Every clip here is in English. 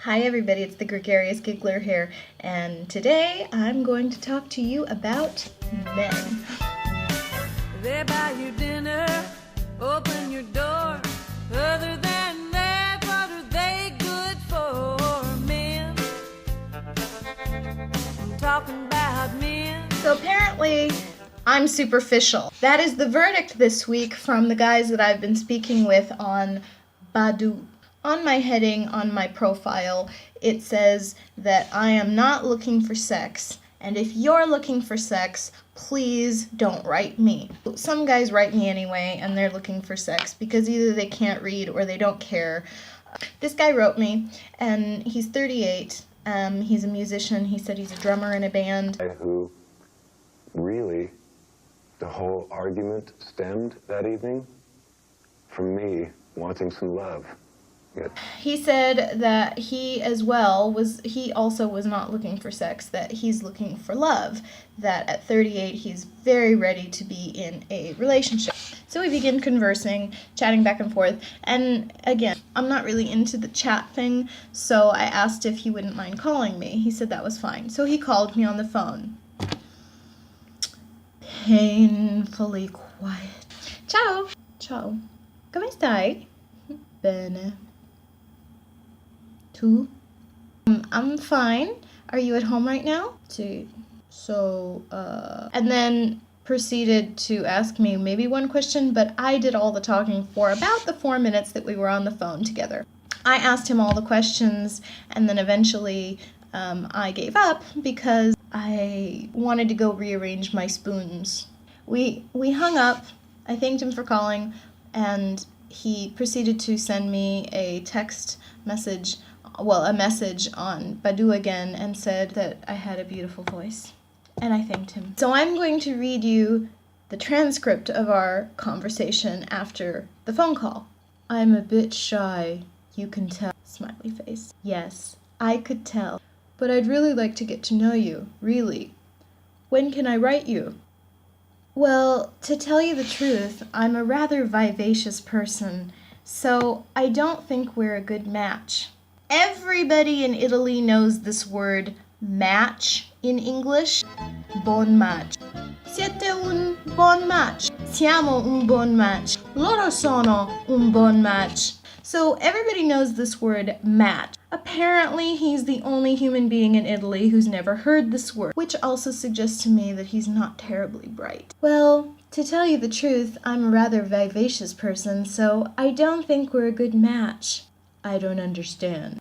Hi everybody, it's the Gregarious Giggler here, and today I'm going to talk to you about men. They buy you dinner, open your door. Other than that, what are they good for? Men. I'm talking about men. So apparently, I'm superficial. That is the verdict this week from the guys that I've been speaking with on Badoo. On my heading, on my profile, it says that I am not looking for sex, and if you're looking for sex, please don't write me. Some guys write me anyway, and they're looking for sex because either they can't read or they don't care. This guy wrote me, and he's 38. He's a musician. He said he's a drummer in a band. Who really, the whole argument stemmed that evening from me wanting some love. He said that he also was not looking for sex, that he's looking for love, that at 38 he's very ready to be in a relationship. So we begin conversing, chatting back and forth, and again, I'm not really into the chat thing, so I asked if he wouldn't mind calling me. He said that was fine. So he called me on the phone. Painfully quiet. Ciao. Ciao. Come stai? Bene. Tu? I'm fine. Are you at home right now? And then proceeded to ask me maybe one question, but I did all the talking for about the 4 minutes that we were on the phone together. I asked him all the questions, and then eventually I gave up because I wanted to go rearrange my spoons. We hung up. I thanked him for calling, and he proceeded to send me a message on Badoo again, and said that I had a beautiful voice, and I thanked him. So I'm going to read you the transcript of our conversation after the phone call. I'm a bit shy, you can tell. Smiley face. Yes, I could tell, but I'd really like to get to know you, really. When can I write you? Well, to tell you the truth, I'm a rather vivacious person, so I don't think we're a good match. Everybody in Italy knows this word match in English. Buon match. Siete un buon match. Siamo un buon match. Loro sono un buon match. So everybody knows this word match. Apparently, he's the only human being in Italy who's never heard this word, which also suggests to me that he's not terribly bright. Well, to tell you the truth, I'm a rather vivacious person, so I don't think we're a good match. I don't understand.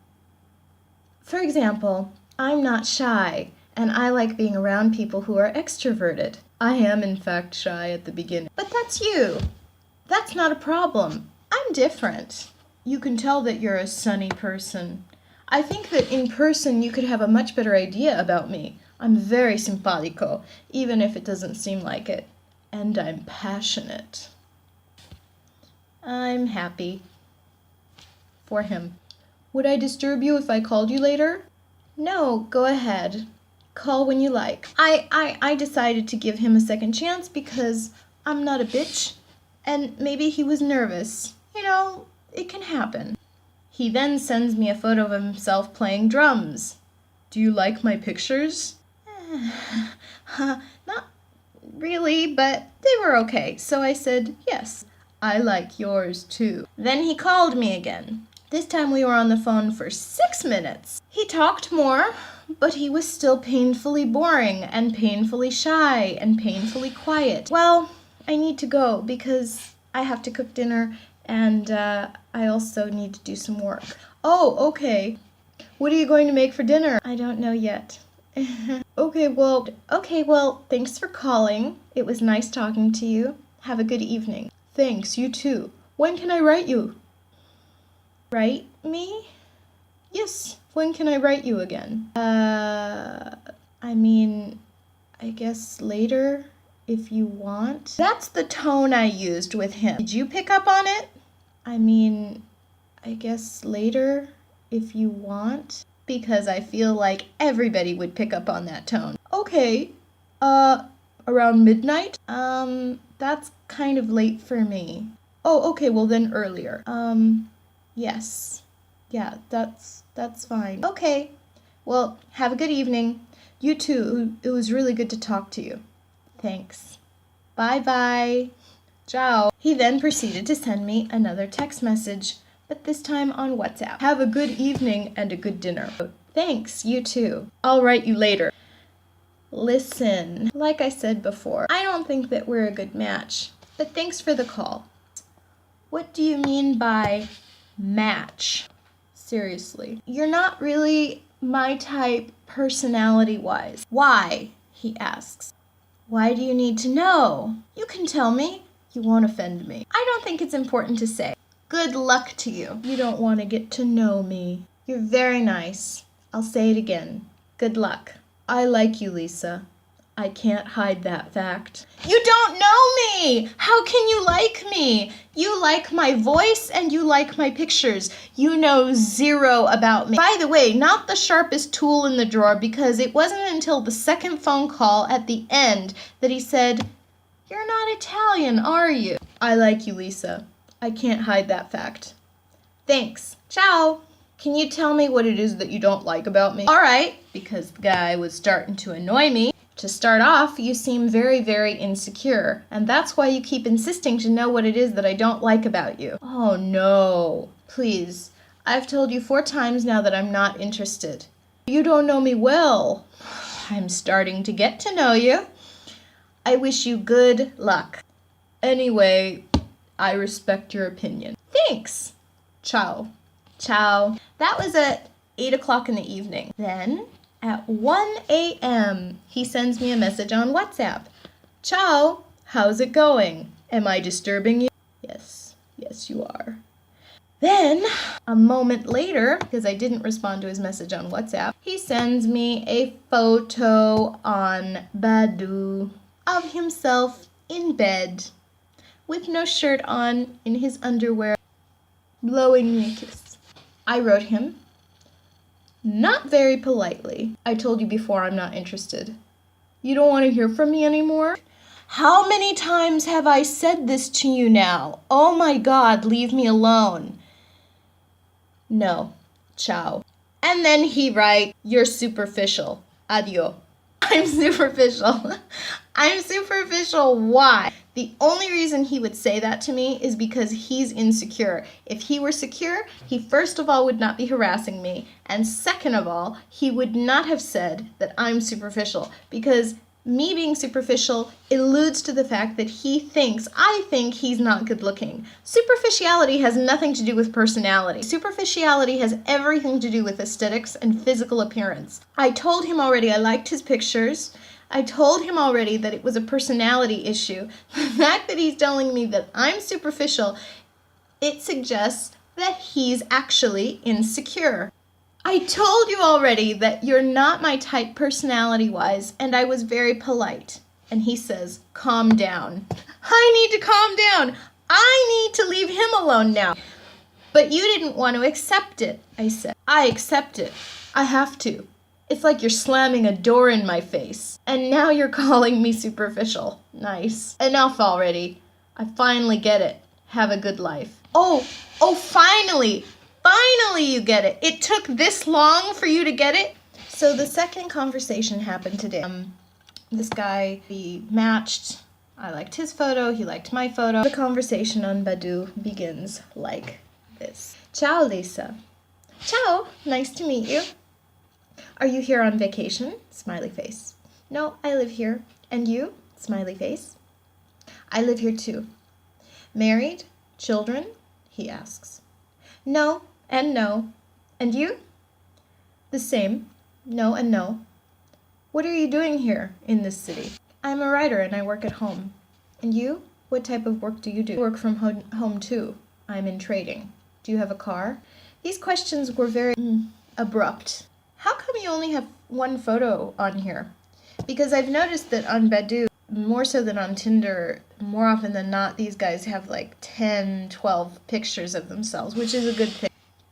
For example, I'm not shy, and I like being around people who are extroverted. I am, in fact, shy at the beginning. But that's you. That's not a problem. I'm different. You can tell that you're a sunny person. I think that in person you could have a much better idea about me. I'm very simpatico, even if it doesn't seem like it. And I'm passionate. I'm happy. For him. Would I disturb you if I called you later? No, go ahead. Call when you like. I decided to give him a second chance because I'm not a bitch, and maybe he was nervous. You know, it can happen. He then sends me a photo of himself playing drums. Do you like my pictures? Not really, but they were okay, so I said yes. I like yours too. Then he called me again. This time we were on the phone for 6 minutes. He talked more, but he was still painfully boring and painfully shy and painfully quiet. Well, I need to go because I have to cook dinner and I also need to do some work. Oh, okay. What are you going to make for dinner? I don't know yet. Okay, well, thanks for calling. It was nice talking to you. Have a good evening. Thanks, you too. When can I write you? Write me? Yes, when can I write you again? I guess later, if you want. That's the tone I used with him. Did you pick up on it? I guess later, if you want. Because I feel like everybody would pick up on that tone. Okay, around midnight? That's kind of late for me. Oh, okay, well then earlier. Yes. Yeah, that's fine. Okay. Well, have a good evening. You too. It was really good to talk to you. Thanks. Bye-bye. Ciao. He then proceeded to send me another text message, but this time on WhatsApp. Have a good evening and a good dinner. Thanks, you too. I'll write you later. Listen, like I said before, I don't think that we're a good match, but thanks for the call. What do you mean by match? Seriously. You're not really my type personality-wise. Why? He asks. Why do you need to know? You can tell me. You won't offend me. I don't think it's important to say. Good luck to you. You don't want to get to know me. You're very nice. I'll say it again. Good luck. I like you, Lisa. I can't hide that fact. You don't know me! How can you like me? You like my voice and you like my pictures. You know zero about me. By the way, not the sharpest tool in the drawer, because it wasn't until the second phone call at the end that he said, "You're not Italian, are you?" I like you, Lisa. I can't hide that fact. Thanks. Ciao. Can you tell me what it is that you don't like about me? All right, because the guy was starting to annoy me. To start off, you seem very, very insecure, and that's why you keep insisting to know what it is that I don't like about you. Oh no, please. I've told you 4 times now that I'm not interested. You don't know me well. I'm starting to get to know you. I wish you good luck. Anyway, I respect your opinion. Thanks. Ciao. Ciao. That was at 8 o'clock in the evening. Then, at 1 a.m., he sends me a message on WhatsApp. Ciao, how's it going? Am I disturbing you? Yes, you are. Then, a moment later, because I didn't respond to his message on WhatsApp, he sends me a photo on Badoo of himself in bed, with no shirt on, in his underwear, blowing me a kiss. I wrote him, not very politely, I told you before I'm not interested. You don't want to hear from me anymore? How many times have I said this to you now? Oh my God, leave me alone. No, ciao. And then he writes, you're superficial. Adio. I'm superficial. I'm superficial. Why? The only reason he would say that to me is because he's insecure. If he were secure, he first of all would not be harassing me. And second of all, he would not have said that I'm superficial, because me being superficial alludes to the fact that I think he's not good looking. Superficiality has nothing to do with personality. Superficiality has everything to do with aesthetics and physical appearance. I told him already I liked his pictures. I told him already that it was a personality issue. The fact that he's telling me that I'm superficial, it suggests that he's actually insecure. I told you already that you're not my type personality-wise, and I was very polite. And he says, calm down. I need to calm down. I need to leave him alone now. But you didn't want to accept it, I said. I accept it. I have to. It's like you're slamming a door in my face. And now you're calling me superficial. Nice. Enough already. I finally get it. Have a good life. Oh, finally. Finally you get it. It took this long for you to get it? So the second conversation happened today. This guy, we matched. I liked his photo. He liked my photo. The conversation on Badoo begins like this. Ciao, Lisa. Ciao. Nice to meet you. Are you here on vacation? Smiley face. No, I live here. And you? Smiley face. I live here too. Married? Children? He asks. No and no. And you? The same. No and no. What are you doing here in this city? I'm a writer and I work at home. And you? What type of work do you do? I work from home too. I'm in trading. Do you have a car? These questions were very abrupt. How come you only have one photo on here? Because I've noticed that on Badoo, more so than on Tinder, more often than not, these guys have like 10, 12 pictures of themselves, which is a good thing.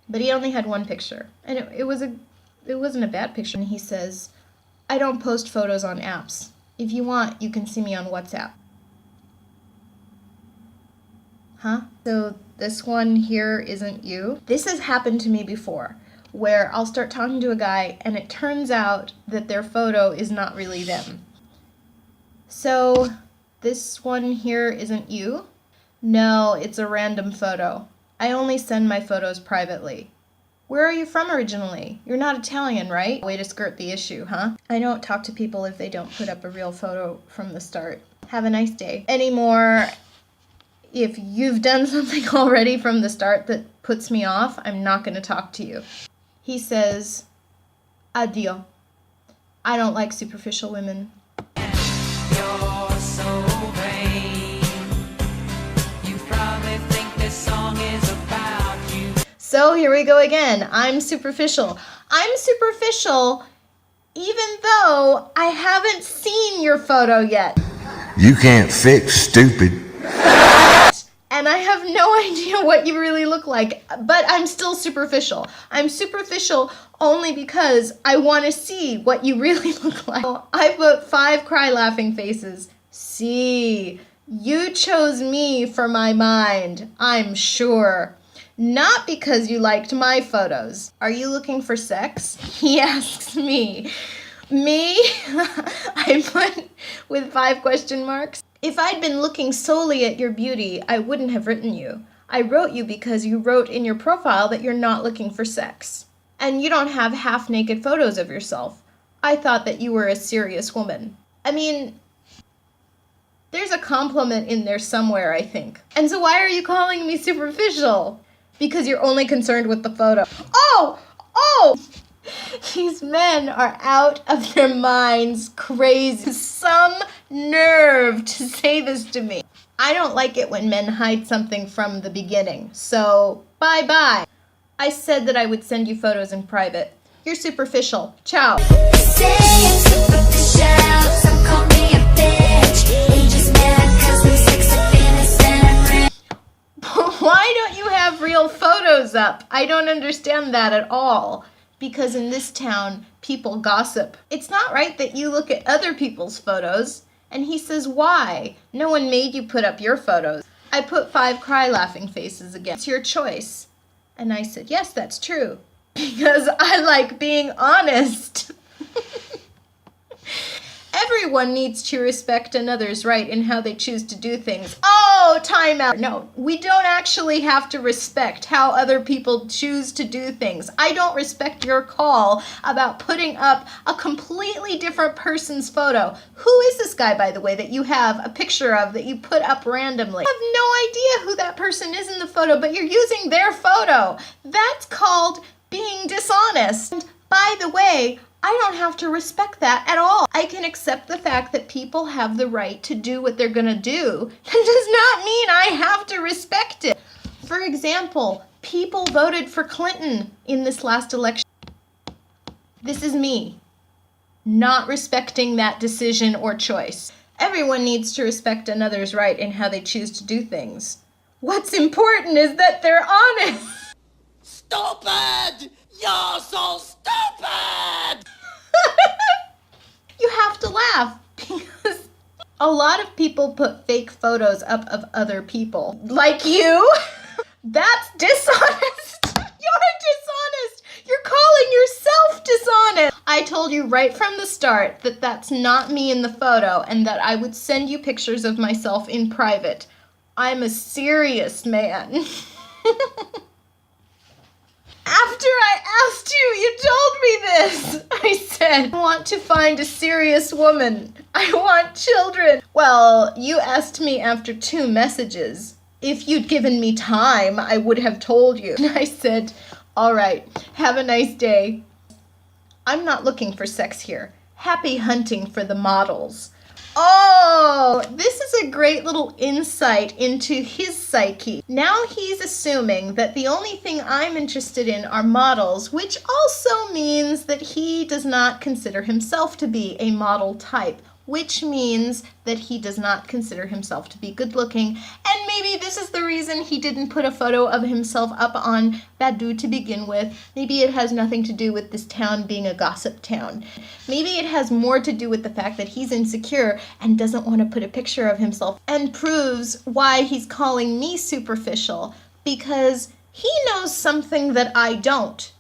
But he only had one picture, and it wasn't a bad picture. And he says, I don't post photos on apps. If you want, you can see me on WhatsApp. Huh? So this one here isn't you? This has happened to me before, where I'll start talking to a guy and it turns out that their photo is not really them. So this one here isn't you? No, it's a random photo. I only send my photos privately. Where are you from originally? You're not Italian, right? Way to skirt the issue, huh? I don't talk to people if they don't put up a real photo from the start. Have a nice day. Anymore, if you've done something already from the start that puts me off, I'm not going to talk to you. He says, addio. I don't like superficial women. You're so vain. You probably think this song is about you. So here we go again. I'm superficial. I'm superficial even though I haven't seen your photo yet. You can't fix stupid. And I have no idea what you really look like, but I'm still superficial. I'm superficial only because I want to see what you really look like. I put 5 cry laughing faces. See, you chose me for my mind, I'm sure. Not because you liked my photos. Are you looking for sex? He asks me. Me? I put with 5 question marks. If I'd been looking solely at your beauty, I wouldn't have written you. I wrote you because you wrote in your profile that you're not looking for sex. And you don't have half-naked photos of yourself. I thought that you were a serious woman. I mean, there's a compliment in there somewhere, I think. And so why are you calling me superficial? Because you're only concerned with the photo. Oh! These men are out of their minds crazy. Some nerve to say this to me. I don't like it when men hide something from the beginning. So, bye-bye. I said that I would send you photos in private. You're superficial. Ciao. Say I'm superficial, some call me a bitch. They just mad 'cause I'm sex innocent. Why don't you have real photos up? I don't understand that at all. Because in this town, people gossip. It's not right that you look at other people's photos. And he says, why? No one made you put up your photos. I put 5 cry laughing faces again. It's your choice. And I said, yes, that's true. Because I like being honest. Everyone needs to respect another's right in how they choose to do things. Oh, time out. No, we don't actually have to respect how other people choose to do things. I don't respect your call about putting up a completely different person's photo. Who is this guy, by the way, that you have a picture of that you put up randomly? I have no idea who that person is in the photo, but you're using their photo. That's called being dishonest. And by the way, I don't have to respect that at all. I can accept the fact that people have the right to do what they're gonna do. That does not mean I have to respect it. For example, people voted for Clinton in this last election. This is me, not respecting that decision or choice. Everyone needs to respect another's right in how they choose to do things. What's important is that they're honest. Stupid! You're so stupid! You have to laugh because a lot of people put fake photos up of other people. Like you? That's dishonest. You're dishonest. You're calling yourself dishonest. I told you right from the start that that's not me in the photo and that I would send you pictures of myself in private. I'm a serious man. After I asked you, you told me this. I said, I want to find a serious woman. I want children. Well, you asked me after 2 messages. If you'd given me time, I would have told you. And I said, all right, have a nice day. I'm not looking for sex here. Happy hunting for the models. Oh, this is a great little insight into his psyche. Now he's assuming that the only thing I'm interested in are models, which also means that he does not consider himself to be a model type. which means that he does not consider himself to be good looking, and maybe this is the reason he didn't put a photo of himself up on Badoo to begin with. Maybe it has nothing to do with this town being a gossip town. Maybe it has more to do with the fact that he's insecure and doesn't want to put a picture of himself, and proves why he's calling me superficial, because he knows something that I don't,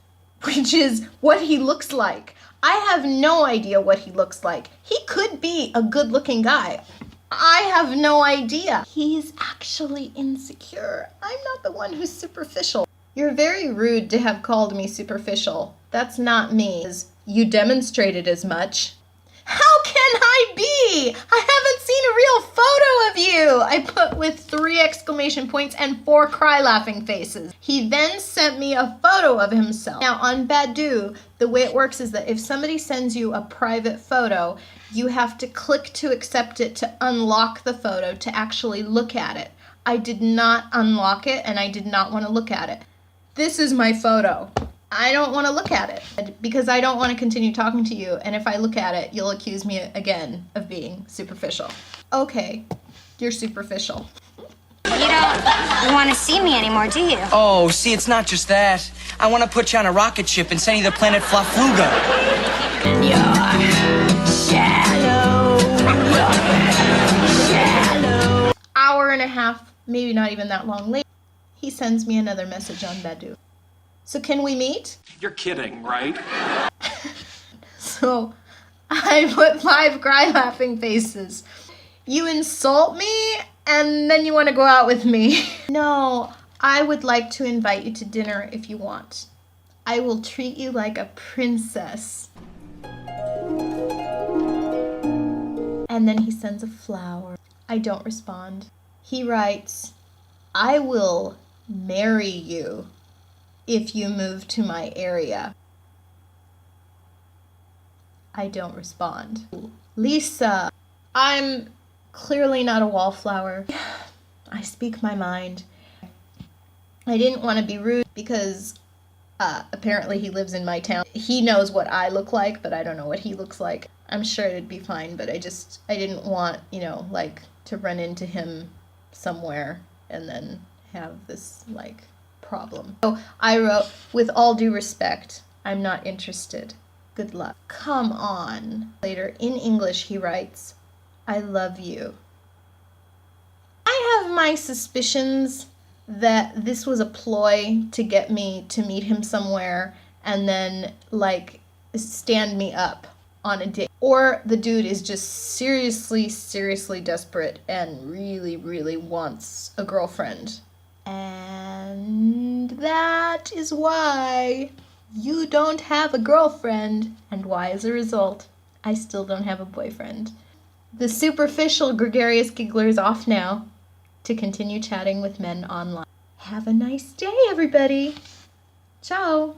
which is what he looks like. I have no idea what he looks like. He could be a good-looking guy. I have no idea. He's actually insecure. I'm not the one who's superficial. You're very rude to have called me superficial. That's not me. You demonstrated as much. How can I be? I haven't seen a real photo of you. I put with 3 exclamation points and 4 cry laughing faces. He then sent me a photo of himself. Now on Badoo, the way it works is that if somebody sends you a private photo, you have to click to accept it to unlock the photo to actually look at it. I did not unlock it and I did not want to look at it. This is my photo. I don't want to look at it because I don't want to continue talking to you, and if I look at it, you'll accuse me again of being superficial. Okay, you're superficial. You don't want to see me anymore, do you? Oh, see, it's not just that. I want to put you on a rocket ship and send you to the planet Flafluga. Hour and a half, maybe not even that long later, he sends me another message on Badoo. So can we meet? You're kidding, right? So I put 5 cry laughing faces. You insult me and then you want to go out with me. No, I would like to invite you to dinner if you want. I will treat you like a princess. And then he sends a flower. I don't respond. He writes, I will marry you if you move to my area. I don't respond. Lisa, I'm clearly not a wallflower. I speak my mind. I didn't want to be rude because apparently he lives in my town. He knows what I look like, but I don't know what he looks like. I'm sure it'd be fine, but I didn't want, like, to run into him somewhere and then have this, like, problem. So I wrote, with all due respect, I'm not interested. Good luck. Come on. Later, in English, he writes, I love you. I have my suspicions that this was a ploy to get me to meet him somewhere and then, like, stand me up on a date. Or the dude is just seriously desperate and really, really wants a girlfriend. And that is why you don't have a girlfriend, and why, as a result, I still don't have a boyfriend. The superficial gregarious giggler is off now to continue chatting with men online. Have a nice day, everybody. Ciao.